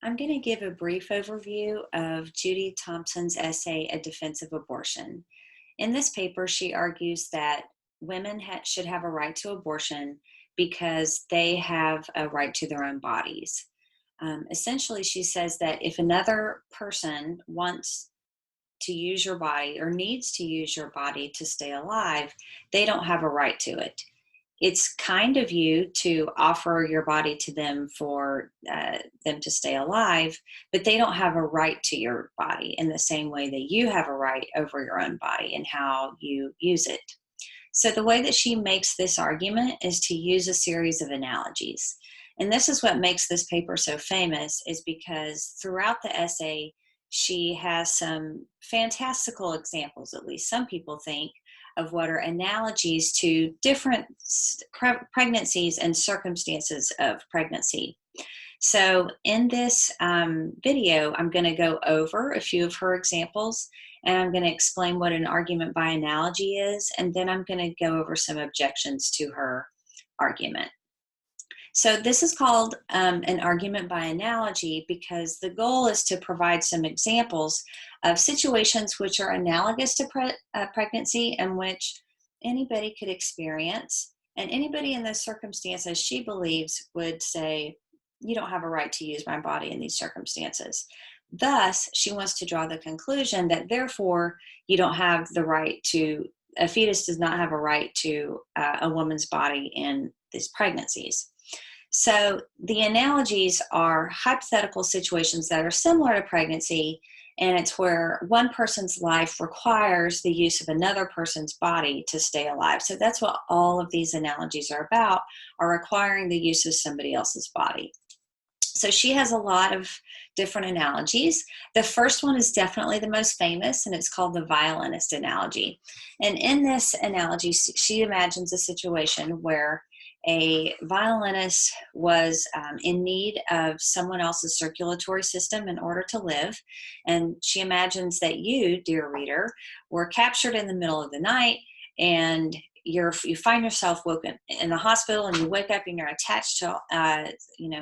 I'm going to give a brief overview of Judy Thompson's essay, A Defense of Abortion. In this paper, she argues that women should have a right to abortion because they have a right to their own bodies. Essentially, she says that if another person wants to use your body or needs to use your body to stay alive, they don't have a right to it. It's kind of you to offer your body to them for them to stay alive, but they don't have a right to your body in the same way that you have a right over your own body and how you use it. So, the way that she makes this argument is to use a series of analogies. And this is what makes this paper so famous, is because throughout the essay, she has some fantastical examples, at least some people think, of what are analogies to different pregnancies and circumstances of pregnancy. So, in this video, I'm going to go over a few of her examples, and I'm going to explain what an argument by analogy is, and then I'm going to go over some objections to her argument. So, this is called an argument by analogy because the goal is to provide some examples of situations which are analogous to pregnancy and which anybody could experience. And anybody in those circumstances, she believes, would say, you don't have a right to use my body in these circumstances. Thus, she wants to draw the conclusion that therefore you don't have the right to, a fetus does not have a right to a woman's body in these pregnancies. So the analogies are hypothetical situations that are similar to pregnancy, and it's where one person's life requires the use of another person's body to stay alive. So that's what all of these analogies are about, are requiring the use of somebody else's body. So she has a lot of different analogies. The first one is definitely the most famous, and it's called the violinist analogy. And in this analogy, she imagines a situation where a violinist was in need of someone else's circulatory system in order to live. And she imagines that you, dear reader, were captured in the middle of the night, and you find yourself woken in the hospital, and you wake up and you're attached to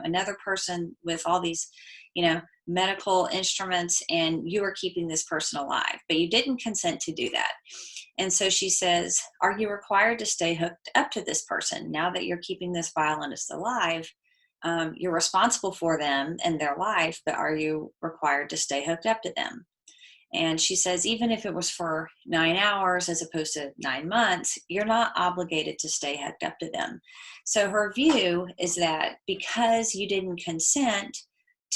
another person with all these medical instruments, and you are keeping this person alive, but you didn't consent to do that. And so she says, are you required to stay hooked up to this person now that you're keeping this violinist alive? You're responsible for them and their life, but are you required to stay hooked up to them? And she says, even if it was for 9 hours as opposed to 9 months, you're not obligated to stay hooked up to them. So her view is that because you didn't consent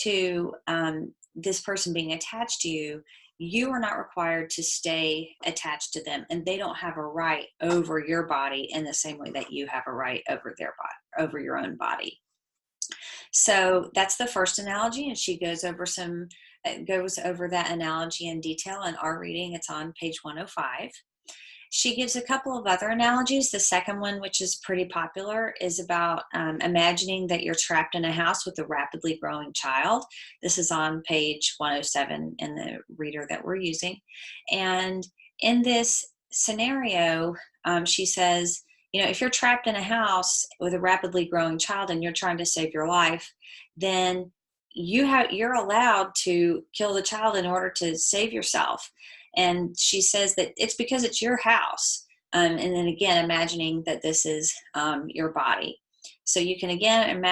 to this person being attached to you, you are not required to stay attached to them, and they don't have a right over your body in the same way that you have a right over their body, over your own body. So that's the first analogy, and she goes over that analogy in detail in our reading. It's on page 105. She gives a couple of other analogies. The second one, which is pretty popular, is about imagining that you're trapped in a house with a rapidly growing child. This is on page 107 in the reader that we're using. And in this scenario, she says, if you're trapped in a house with a rapidly growing child and you're trying to save your life, then you're allowed to kill the child in order to save yourself. And she says that it's because it's your house. And then again, imagining that this is your body. So you can again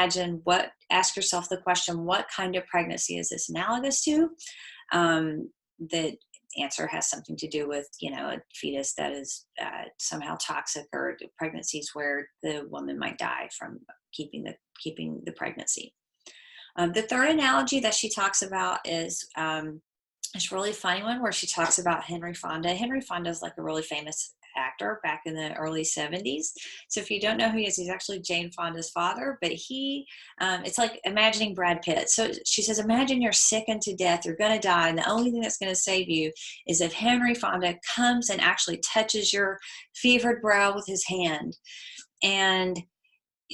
ask yourself the question, what kind of pregnancy is this analogous to? The answer has something to do with, a fetus that is somehow toxic, or pregnancies where the woman might die from keeping the pregnancy. The third analogy that she talks about is this really funny one where she talks about Henry Fonda. Henry Fonda is like a really famous actor back in the early 70s. So if you don't know who he is, he's actually Jane Fonda's father, but it's like imagining Brad Pitt. So she says, imagine you're sick unto death, you're going to die, and the only thing that's going to save you is if Henry Fonda comes and actually touches your fevered brow with his hand. And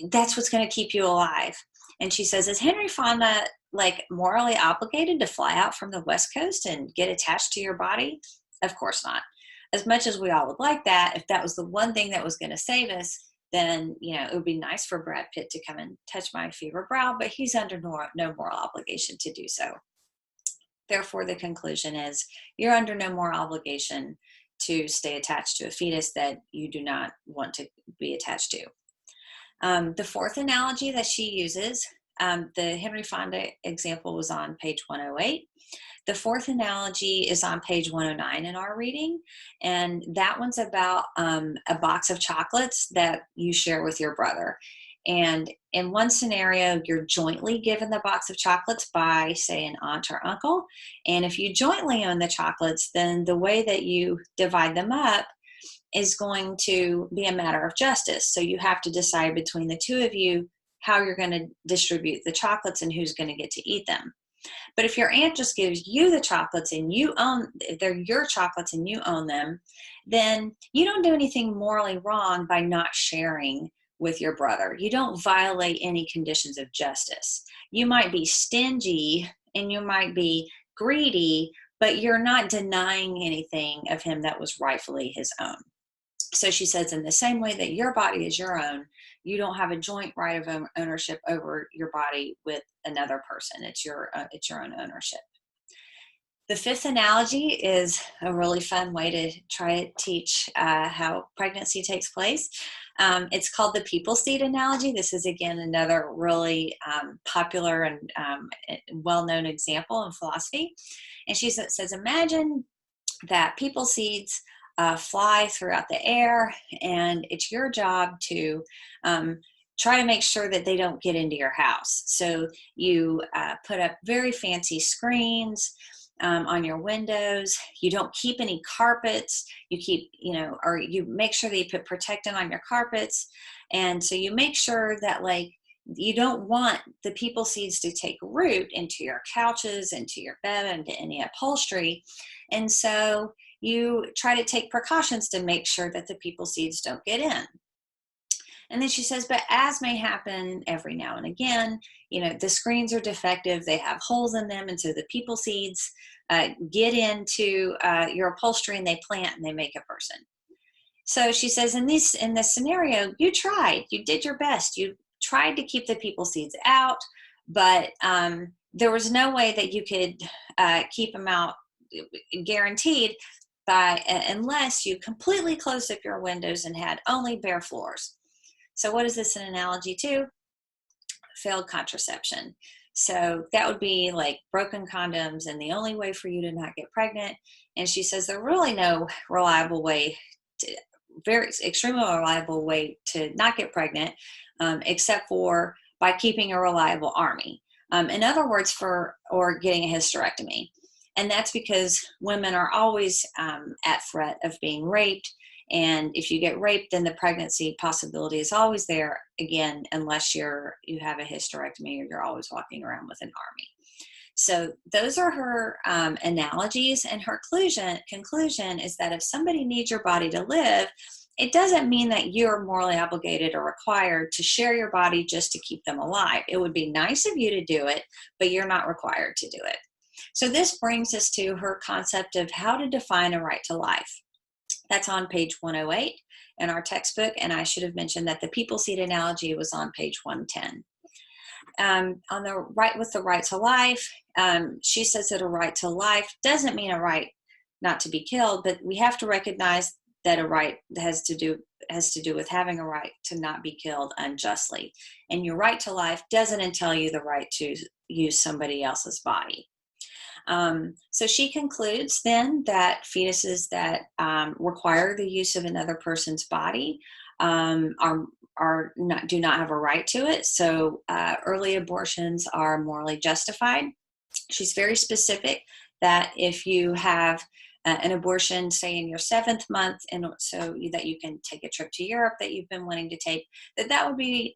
that's what's going to keep you alive. And she says, is Henry Fonda morally obligated to fly out from the West Coast and get attached to your body? Of course not. As much as we all would like that, if that was the one thing that was going to save us, then, it would be nice for Brad Pitt to come and touch my fevered brow, but he's under no moral obligation to do so. Therefore, the conclusion is you're under no moral obligation to stay attached to a fetus that you do not want to be attached to. The fourth analogy that she uses, the Henry Fonda example was on page 108. The fourth analogy is on page 109 in our reading, and that one's about a box of chocolates that you share with your brother. And in one scenario, you're jointly given the box of chocolates by, say, an aunt or uncle. And if you jointly own the chocolates, then the way that you divide them up is going to be a matter of justice. So you have to decide between the two of you how you're going to distribute the chocolates and who's going to get to eat them. But if your aunt just gives you the chocolates and they're your chocolates and you own them, then you don't do anything morally wrong by not sharing with your brother. You don't violate any conditions of justice. You might be stingy and you might be greedy, but you're not denying anything of him that was rightfully his own. So she says, in the same way that your body is your own, you don't have a joint right of ownership over your body with another person. It's your own ownership. The fifth analogy is a really fun way to try to teach how pregnancy takes place. It's called the people seed analogy. This is, again, another really popular and well-known example in philosophy. And she says, imagine that people seeds fly throughout the air, and it's your job to try to make sure that they don't get into your house. So you put up very fancy screens on your windows. You don't keep any carpets. You keep, or you make sure that you put protectant on your carpets. And so you make sure that, you don't want the people seeds to take root into your couches, into your bed, into any upholstery. And so you try to take precautions to make sure that the people seeds don't get in. And then she says, but as may happen every now and again, the screens are defective, they have holes in them, and so the people seeds get into your upholstery and they plant and they make a person. So she says, in this scenario, you did your best. You tried to keep the people seeds out, but there was no way that you could keep them out guaranteed unless you completely closed up your windows and had only bare floors. So what is this an analogy to? Failed contraception. So that would be like broken condoms and the only way for you to not get pregnant. And she says there's really no extremely reliable way to not get pregnant, except for by keeping a reliable army. In other words, or getting a hysterectomy. And that's because women are always at threat of being raped. And if you get raped, then the pregnancy possibility is always there, again, unless you have a hysterectomy or you're always walking around with an army. So those are her analogies. And her conclusion is that if somebody needs your body to live, it doesn't mean that you're morally obligated or required to share your body just to keep them alive. It would be nice of you to do it, but you're not required to do it. So this brings us to her concept of how to define a right to life. That's on page 108 in our textbook, and I should have mentioned that the people seed analogy was on page 110. On the right with the right to life, she says that a right to life doesn't mean a right not to be killed, but we have to recognize that a right has to do with having a right to not be killed unjustly. And your right to life doesn't entail you the right to use somebody else's body. So she concludes then that fetuses that require the use of another person's body do not have a right to it. So early abortions are morally justified. She's very specific that if you have an abortion, say in your 7th month, and so that you can take a trip to Europe that you've been wanting to take, that would be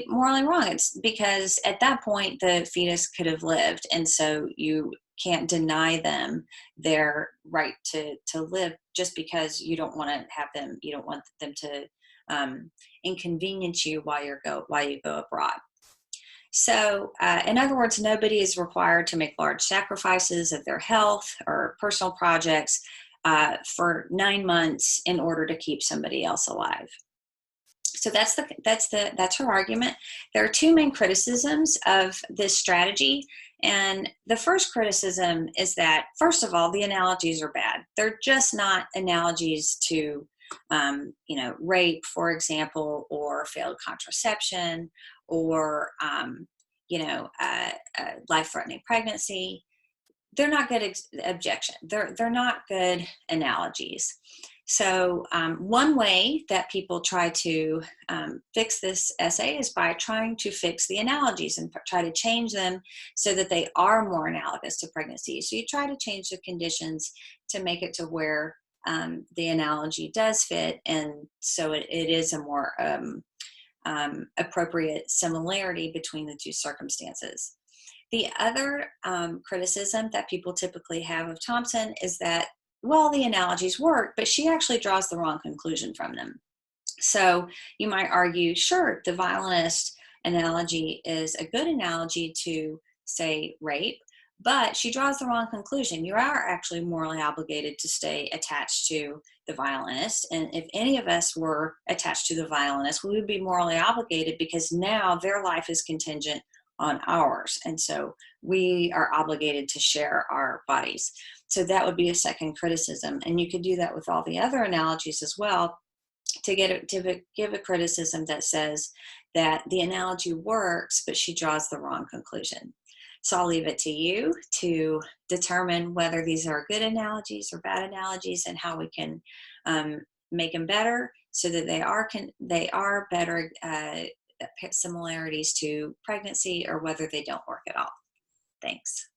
morally wrong. It's because at that point the fetus could have lived, and so you can't deny them their right to live just because you don't want to have them. You don't want them to inconvenience you while you go abroad. So, in other words, nobody is required to make large sacrifices of their health or personal projects for 9 months in order to keep somebody else alive. So that's her argument. There are two main criticisms of this strategy. And the first criticism is that, first of all, the analogies are bad. They're just not analogies to, rape, for example, or failed contraception, or, life-threatening pregnancy. They're not good objection. They're not good analogies. So one way that people try to fix this essay is by trying to fix the analogies and try to change them so that they are more analogous to pregnancy. So you try to change the conditions to make it to where the analogy does fit, and so it is a more appropriate similarity between the two circumstances. The other criticism that people typically have of Thompson is that, well, the analogies work, but she actually draws the wrong conclusion from them. So you might argue, sure, the violinist analogy is a good analogy to, say, rape, but she draws the wrong conclusion. You are actually morally obligated to stay attached to the violinist. And if any of us were attached to the violinist, we would be morally obligated because now their life is contingent on ours. And so we are obligated to share our bodies. So that would be a second criticism. And you could do that with all the other analogies as well, to give a criticism that says that the analogy works, but she draws the wrong conclusion. So I'll leave it to you to determine whether these are good analogies or bad analogies, and how we can make them better so that they are better similarities to pregnancy, or whether they don't work at all. Thanks.